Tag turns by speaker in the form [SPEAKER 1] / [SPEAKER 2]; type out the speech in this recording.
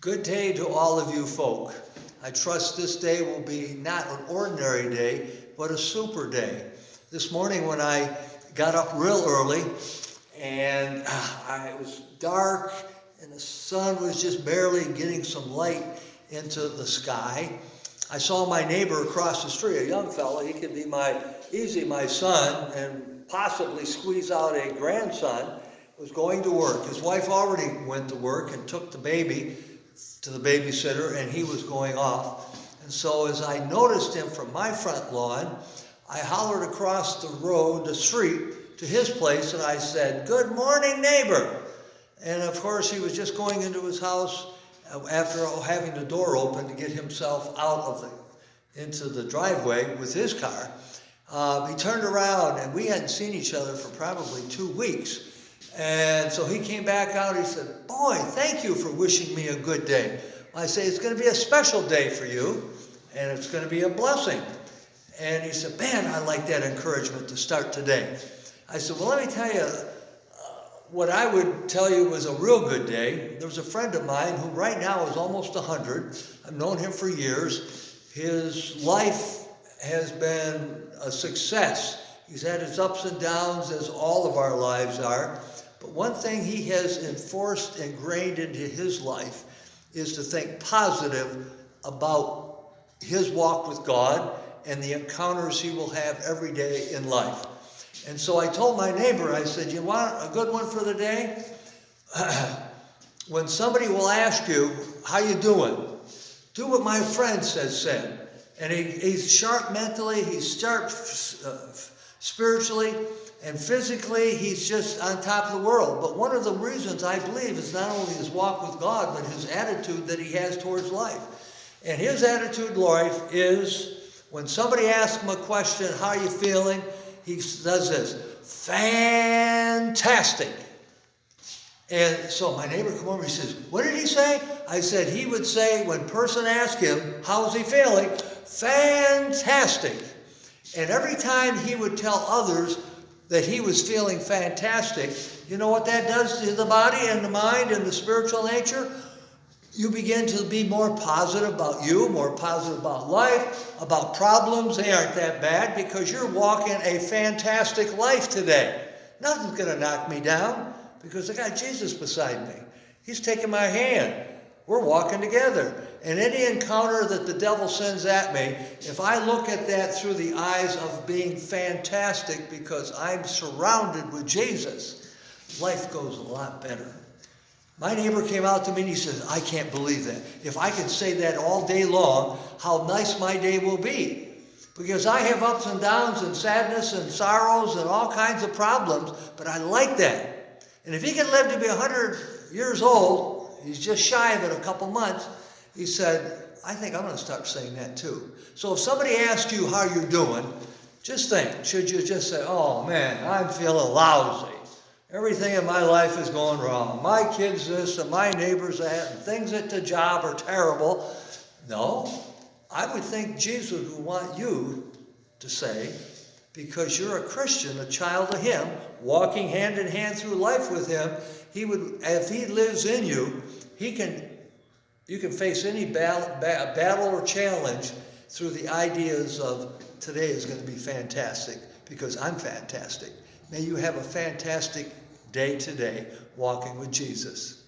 [SPEAKER 1] Good day to all of you folk. I trust this day will be not an ordinary day, but a super day. This morning when I got up real early and it was dark and the sun was just barely getting some light into the sky, I saw my neighbor across the street, a young fella. He could be easily my son and possibly squeeze out a grandson, was going to work. His wife already went to work and took the baby to the babysitter, and he was going off. And so as I noticed him from my front lawn, I hollered across the street to his place, and I said, "Good morning, neighbor." And of course, he was just going into his house after having the door open to get himself into the driveway with his car. He turned around, and we hadn't seen each other for probably 2 weeks. And so he came back out. He said, "Boy, thank you for wishing me a good day." I say, "It's going to be a special day for you, and it's going to be a blessing." And he said, "Man, I like that encouragement to start today." I said, "Well, let me tell you what I would tell you was a real good day." There was a friend of mine who right now is almost 100. I've known him for years. His life has been a success. He's had his ups and downs, as all of our lives are. But one thing he has ingrained into his life is to think positive about his walk with God and the encounters he will have every day in life. And so I told my neighbor, I said, "You want a good one for the day? When somebody will ask you, 'How you doing?' do what my friend said. And he's sharp mentally, he's sharp spiritually, and physically, he's just on top of the world. But one of the reasons I believe is not only his walk with God, but his attitude that he has towards life. And his attitude in life is, when somebody asks him a question, 'How are you feeling?' he does this, 'Fantastic.'" And so my neighbor come over, he says, "What did he say?" I said, he would say, when a person asked him, "How's he feeling?" "Fantastic." And every time he would tell others that he was feeling fantastic, you know what that does to the body and the mind and the spiritual nature? You begin to be more positive about you, more positive about life, about problems. They aren't that bad because you're walking a fantastic life today. Nothing's going to knock me down because I got Jesus beside me. He's taking my hand. We're walking together. And any encounter that the devil sends at me, if I look at that through the eyes of being fantastic because I'm surrounded with Jesus, life goes a lot better. My neighbor came out to me and he says, "I can't believe that. If I could say that all day long, how nice my day will be. Because I have ups and downs and sadness and sorrows and all kinds of problems, but I like that. And if he can live to be 100 years old, he's just shy of it a couple months," he said, "I think I'm going to start saying that too." So if somebody asks you how you're doing, just think, should you just say, "Oh man, I'm feeling lousy. Everything in my life is going wrong. My kids this and my neighbors that, and things at the job are terrible"? No, I would think Jesus would want you to say, because you're a Christian, a child of him, walking hand in hand through life with him, he would, if he lives in you, you can face any battle or challenge through the ideas of today is going to be fantastic because I'm fantastic. May you have a fantastic day today walking with Jesus.